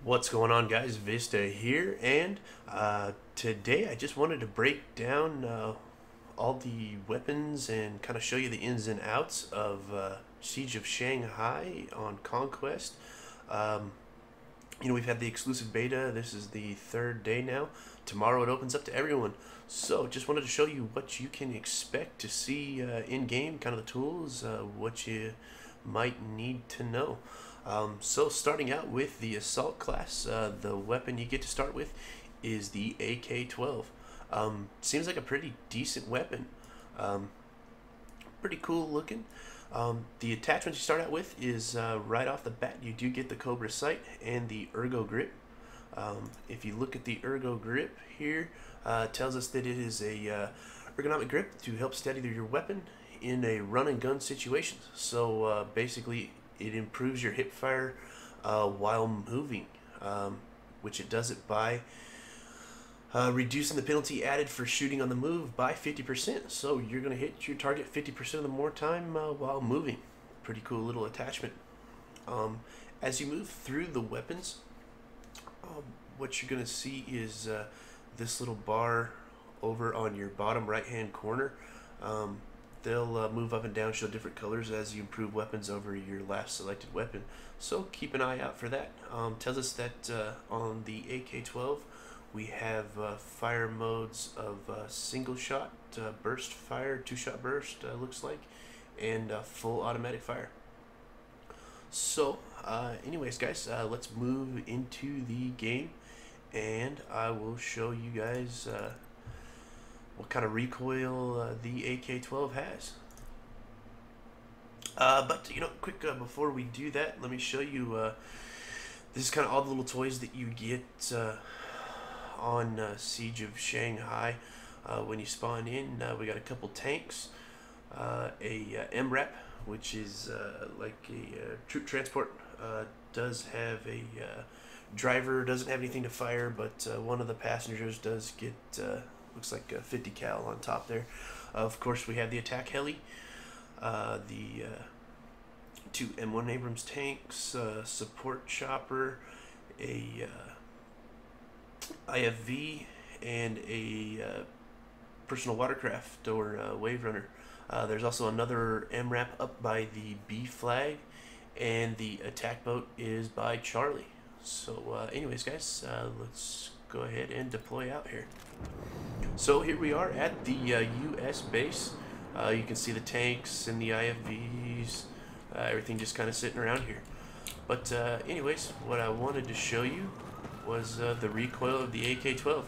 What's going on, guys? Vista here, and today I just wanted to break down all the weapons and kind of show you the ins and outs of Siege of Shanghai on Conquest. Um, we've had the exclusive beta. This is the third day now. Tomorrow it opens up to everyone. So just wanted to show you what you can expect to see in-game, kind of the tools, what you might need to know. So starting out with the assault class, the weapon you get to start with is the AK-12. Seems like a pretty decent weapon. Pretty cool looking. The attachments you start out with is right off the bat you do get the Cobra sight and the ergo grip. If you look at the ergo grip here, it tells us that it is a ergonomic grip to help steady your weapon in a run and gun situation. So basically it improves your hip fire while moving, which it does it by reducing the penalty added for shooting on the move by 50%. So you're going to hit your target 50% of the more time while moving. Pretty cool little attachment. As you move through the weapons, what you're going to see is this little bar over on your bottom right hand corner. They'll move up and down, show different colors as you improve weapons over your last selected weapon. So keep an eye out for that. Tells us that on the AK-12 we have fire modes of single shot, burst fire, two-shot burst looks like, and full automatic fire. So anyways guys, let's move into the game and I will show you guys what kind of recoil the AK-12 has. But quick before we do that, let me show you this is kind of all the little toys that you get on Siege of Shanghai when you spawn in. We got a couple tanks, a MRAP, which is like a troop transport, does have a driver, doesn't have anything to fire, but one of the passengers does get looks like a 50 cal on top there. Of course we have the attack heli, the two M1 Abrams tanks, support chopper, a IFV, and a personal watercraft or wave runner. There's also another MRAP up by the B flag, and the attack boat is by Charlie. So anyways guys, let's go ahead and deploy out here. So here we are at the US base. You can see the tanks and the IFVs, everything just kind of sitting around here. But anyways, what I wanted to show you was the recoil of the AK-12.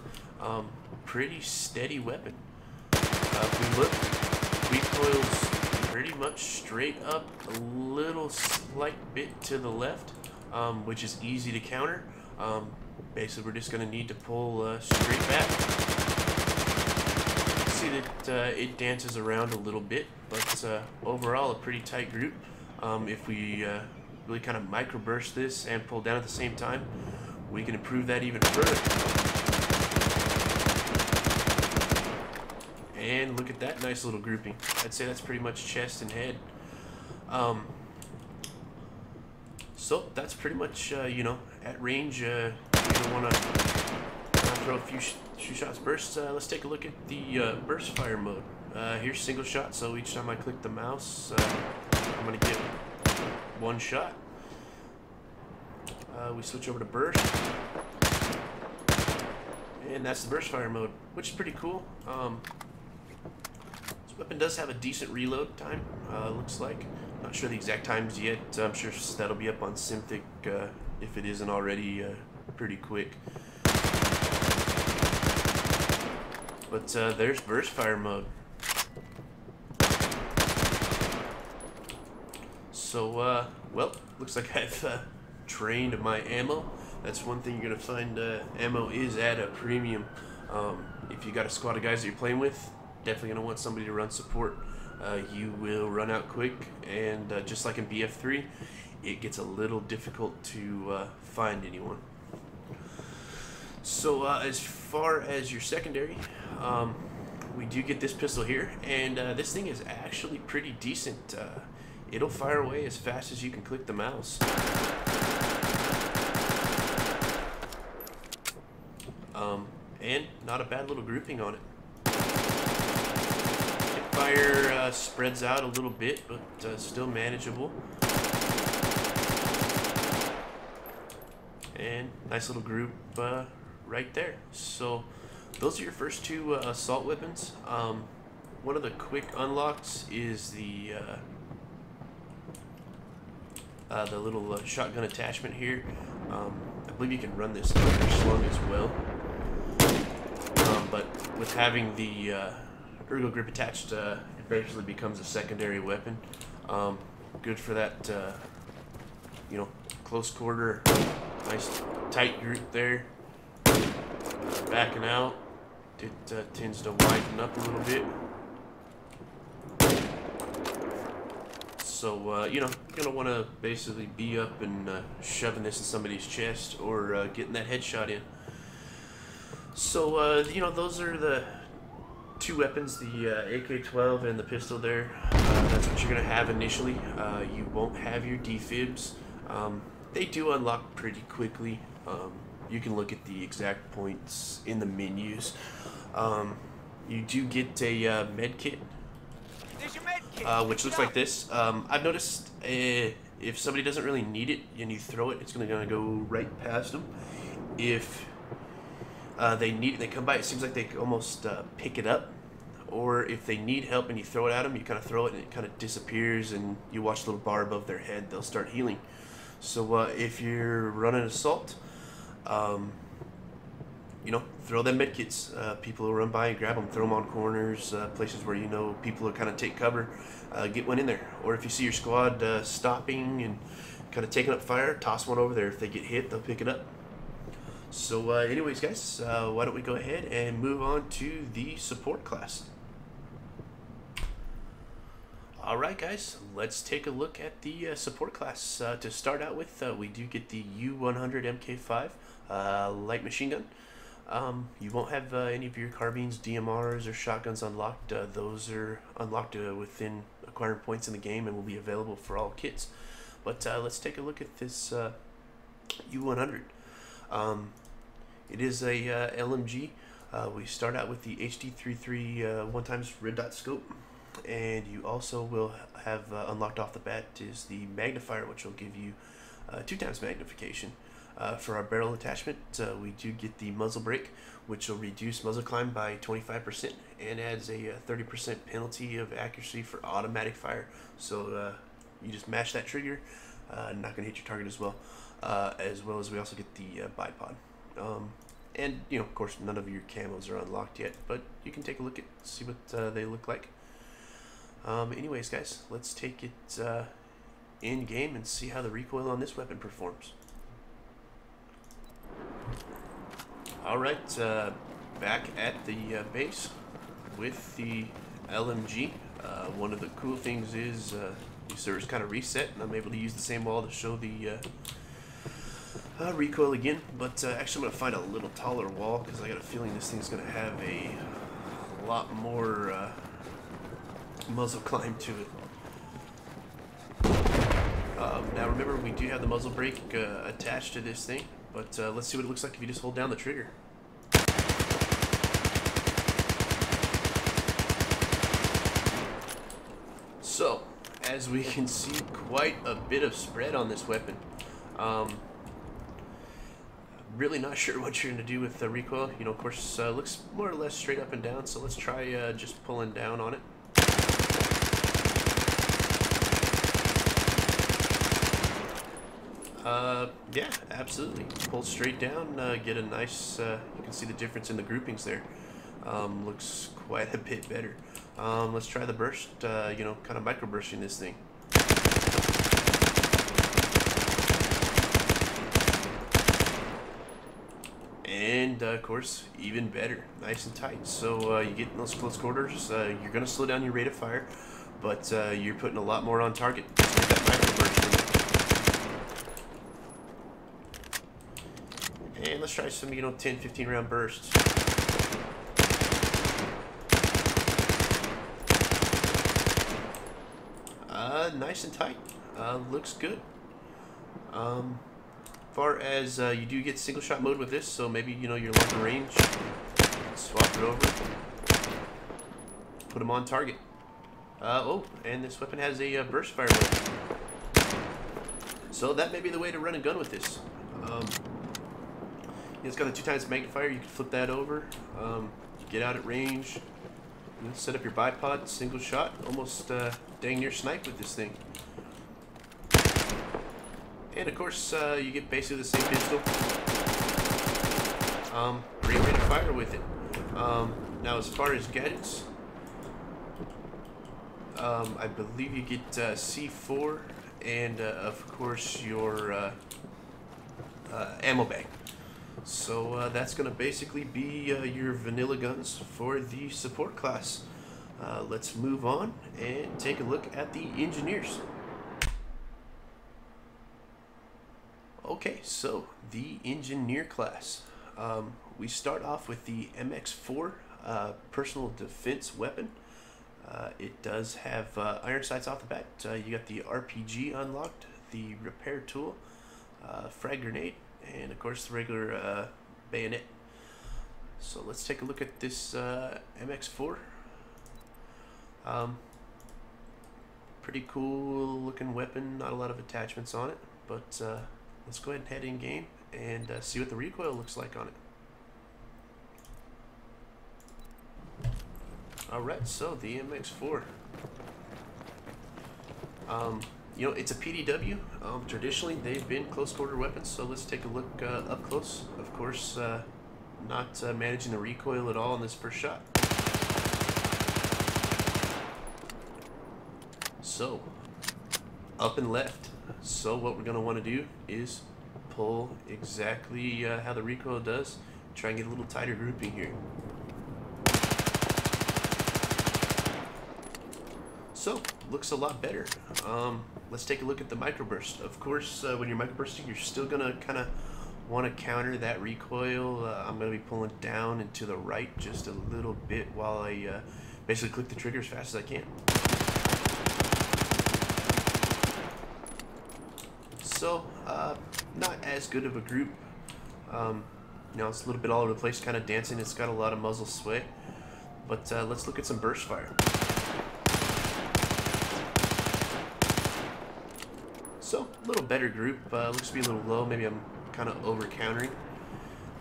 Pretty steady weapon. If we look, recoils pretty much straight up, a little slight bit to the left, which is easy to counter. Basically we're just going to need to pull straight back. See that it dances around a little bit, but overall a pretty tight group. If we really kind of microburst this and pull down at the same time, we can improve that even further. And look at that nice little grouping. I'd say that's pretty much chest and head. So that's pretty much at range. You don't want to throw a few shots bursts. Let's take a look at the burst fire mode. Here's single shot, so each time I click the mouse I'm gonna get one shot. We switch over to burst, and that's the burst fire mode, which is pretty cool. This weapon does have a decent reload time, looks like. Not sure the exact times yet. I'm sure that'll be up on Synthic if it isn't already pretty quick. But there's burst fire mode. So well, looks like I've trained my ammo. That's one thing you're gonna find, ammo is at a premium. If you got a squad of guys that you're playing with, definitely gonna want somebody to run support. You will run out quick, and just like in BF3, it gets a little difficult to find anyone. So as far as your secondary, we do get this pistol here, and this thing is actually pretty decent. It'll fire away as fast as you can click the mouse. and not a bad little grouping on it. Fire spreads out a little bit, but still manageable. And nice little group right there. So those are your first two assault weapons. One of the quick unlocks is the little shotgun attachment here. I believe you can run this slung as well. But with having the ergo grip attached, it basically becomes a secondary weapon. Good for that, you know, close quarter, nice tight group there. Backing out, it tends to widen up a little bit. So, you know, you're going to want to basically be up and shoving this in somebody's chest or getting that headshot in. So, you know, those are the two weapons, the AK-12 and the pistol there. That's what you're going to have initially. You won't have your defibs. They do unlock pretty quickly. You can look at the exact points in the menus. You do get a med kit. Which looks like this. I've noticed if somebody doesn't really need it and you throw it, it's going to go right past them. If they need it, they come by, it seems like they almost pick it up. Or if they need help and you throw it at them, you kind of throw it and it kind of disappears and you watch the little bar above their head, they'll start healing. So if you're running assault, you know, throw them med kits. People will run by and grab them, throw them on corners, places where you know people will kind of take cover. Get one in there. Or if you see your squad stopping and kind of taking up fire, toss one over there. If they get hit, they'll pick it up. So anyways, guys, why don't we go ahead and move on to the support class. Alright guys, let's take a look at the support class. To start out with, we do get the U100 MK5 light machine gun. You won't have any of your carbines, DMRs, or shotguns unlocked. Those are unlocked within acquired points in the game and will be available for all kits. But let's take a look at this U100. It is a LMG. We start out with the HD33 1x red dot scope, and you also will have unlocked off the bat is the magnifier, which will give you 2x magnification. For our barrel attachment, we do get the muzzle brake, which will reduce muzzle climb by 25% and adds a 30% penalty of accuracy for automatic fire. So you just mash that trigger, not going to hit your target as well as we also get the bipod. And, you know, of course, none of your camos are unlocked yet, but you can take a look at, see what they look like. Anyways, guys, let's take it in game and see how the recoil on this weapon performs. Alright, back at the base with the LMG. One of the cool things is these servers kind of reset, and I'm able to use the same wall to show the recoil again. But actually I'm going to find a little taller wall because I got a feeling this thing's going to have a lot more muzzle climb to it. Now remember, we do have the muzzle brake attached to this thing, but let's see what it looks like if you just hold down the trigger. So, as we can see, quite a bit of spread on this weapon. Really not sure what you're going to do with the recoil. You know, of course, looks more or less straight up and down, so let's try just pulling down on it. Yeah, absolutely. Pull straight down, get a nice, you can see the difference in the groupings there. Looks quite a bit better. Let's try the burst, you know, kind of micro bursting this thing. And, of course, even better. Nice and tight. So, you get in those close quarters, you're going to slow down your rate of fire, but you're putting a lot more on target. Just with that micro burst in it. And let's try some, you know, 10-15 round bursts. Nice and tight. Looks good. Far as you do get single shot mode with this, so maybe, you know, your longer range swap it over, put them on target. Oh, and this weapon has a burst fire weapon. So that may be the way to run a gun with this. It's got a 2x magnifier. You can flip that over, get out at range, set up your bipod, single shot, almost dang near snipe with this thing. And of course, you get basically the same pistol. Great rate of fire with it. Now, as far as gadgets, I believe you get C4 and, of course, your ammo bag. So that's going to basically be your vanilla guns for the support class. Let's move on and take a look at the engineers. Okay, so the engineer class. We start off with the MX4 personal defense weapon. It does have iron sights off the bat. You got the RPG unlocked, the repair tool, frag grenade, and of course the regular bayonet. So let's take a look at this MX4. Pretty cool looking weapon, not a lot of attachments on it, but let's go ahead and head in game and see what the recoil looks like on it. Alright, so the MX4. You know, it's a PDW. Traditionally, they've been close quarter weapons, so let's take a look up close. Of course, not managing the recoil at all in this first shot. So, up and left. So what we're going to want to do is pull exactly how the recoil does. Try and get a little tighter grouping here. So, looks a lot better. Let's take a look at the microburst. Of course, when you're microbursting, you're still going to kind of want to counter that recoil. I'm going to be pulling down and to the right just a little bit while I basically click the trigger as fast as I can. So, not as good of a group. You know, it's a little bit all over the place, kind of dancing. It's got a lot of muzzle sway. But let's look at some burst fire. So, a little better group. Looks to be a little low. Maybe I'm kind of over countering.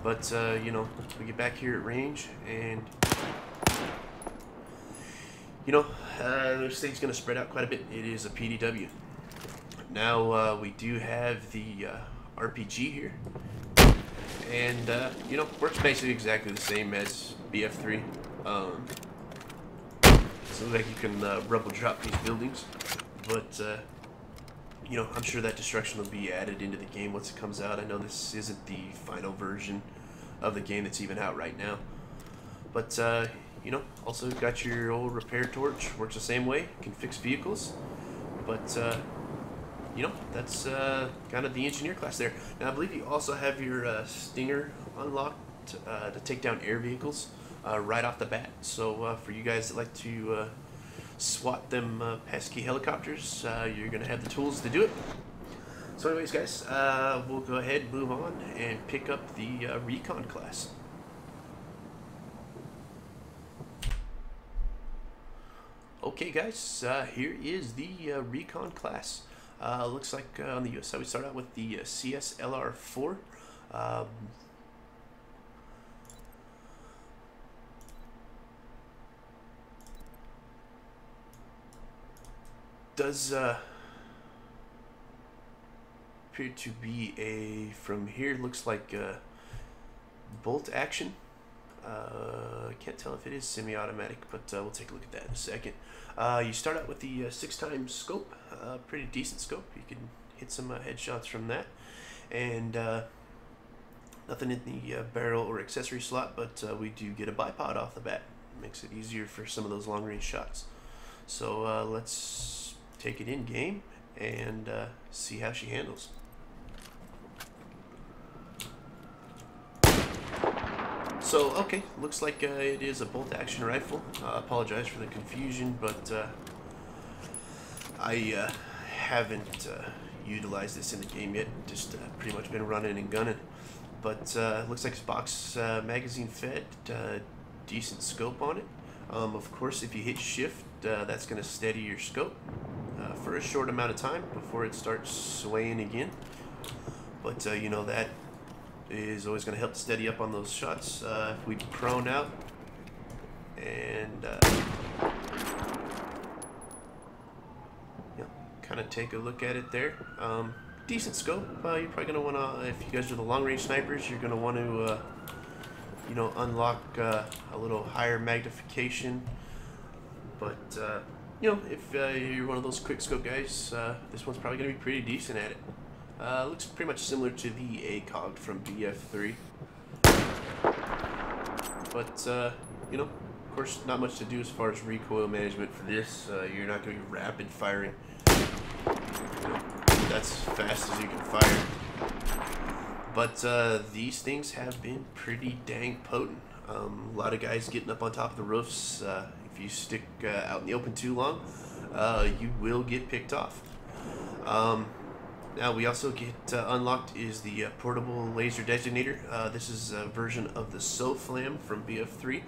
But, you know, we get back here at range and, you know, this thing's going to spread out quite a bit. It is a PDW. Now, we do have the RPG here. And, you know, works basically exactly the same as BF3. So like you can rubble drop these buildings. But, you know, I'm sure that destruction will be added into the game once it comes out. I know this isn't the final version of the game that's even out right now. But, you know, also got your old repair torch. Works the same way. Can fix vehicles. But, you know, that's kind of the engineer class there. Now, I believe you also have your Stinger unlocked to take down air vehicles right off the bat. So, for you guys that like to SWAT them pesky helicopters, you're going to have the tools to do it. So anyways, guys, we'll go ahead and move on and pick up the Recon class. Okay, guys, here is the Recon class. Looks like on the US side we start out with the CSLR-4. Does appear to be a, from here looks like a bolt action. Can't tell if it is semi-automatic, but we'll take a look at that in a second. You start out with the 6x scope, pretty decent scope. You can hit some headshots from that, and nothing in the barrel or accessory slot, but we do get a bipod off the bat. Makes it easier for some of those long-range shots. So let's take it in game and see how she handles. So, okay, looks like it is a bolt-action rifle. Apologize for the confusion, but I haven't utilized this in the game yet. Just pretty much been running and gunning. But looks like it's box magazine fed. decent scope on it. Of course, if you hit shift, that's going to steady your scope for a short amount of time before it starts swaying again. But you know, that is always going to help steady up on those shots. If we prone out and kind of take a look at it there. Decent scope. You're probably going to want to, if you guys are the long range snipers, you're going to want to you know, unlock a little higher magnification. But you know, if you're one of those quick scope guys, this one's probably going to be pretty decent at it. Looks pretty much similar to the ACOG from BF3. But you know, of course, not much to do as far as recoil management for this. You're not going to be rapid firing. That's fast as you can fire. But these things have been pretty dang potent. A lot of guys getting up on top of the roofs. If you stick out in the open too long, you will get picked off. Now we also get unlocked is the portable laser designator. This is a version of the SOFLAM from BF3.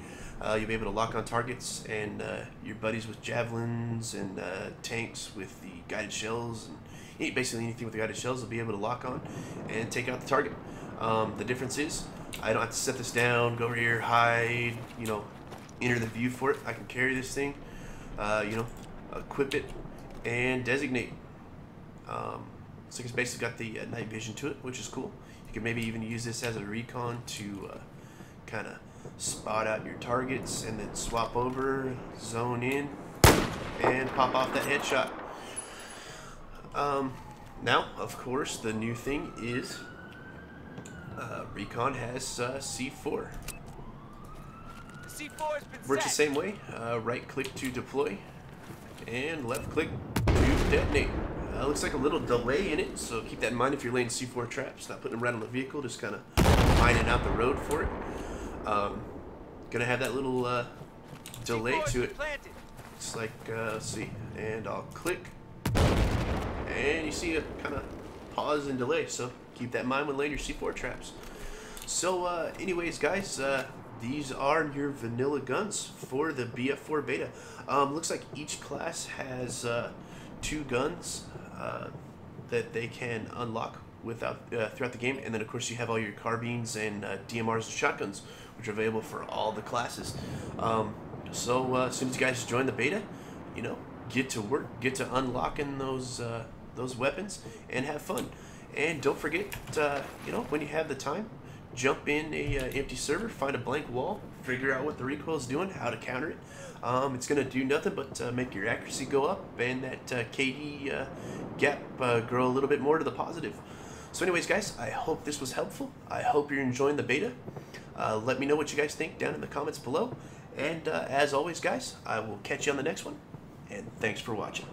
You'll be able to lock on targets, and your buddies with javelins and tanks with the guided shells, and basically anything with the guided shells will be able to lock on and take out the target. The difference is I don't have to set this down, go over here, hide, you know, enter the view for it. I can carry this thing, you know, equip it, and designate. So it's basically got the night vision to it, which is cool. You can maybe even use this as a recon to kind of spot out your targets and then swap over, zone in, and pop off that headshot. Now, of course, the new thing is recon has C4. Works the same way. Right click to deploy, and left click to detonate. Looks like a little delay in it, so keep that in mind if you're laying C4 traps. Not putting them right on the vehicle, just kind of mining out the road for it. Gonna have that little delay to it. It's like, let's see, and I'll click, and you see a kind of pause and delay, so keep that in mind when laying your C4 traps. So anyways, guys, these are your vanilla guns for the BF4 beta. Looks like each class has 2 guns that they can unlock throughout the game, and then of course you have all your carbines and DMRs and shotguns, which are available for all the classes. So as soon as you guys join the beta, you know, get to work, get to unlocking those weapons, and have fun. And don't forget, you know, when you have the time, jump in a empty server, find a blank wall, figure out what the recoil is doing, how to counter it. It's going to do nothing but make your accuracy go up and that KD gap grow a little bit more to the positive. So anyways, guys, I hope this was helpful. I hope you're enjoying the beta. Let me know what you guys think down in the comments below. And as always, guys, I will catch you on the next one. And thanks for watching.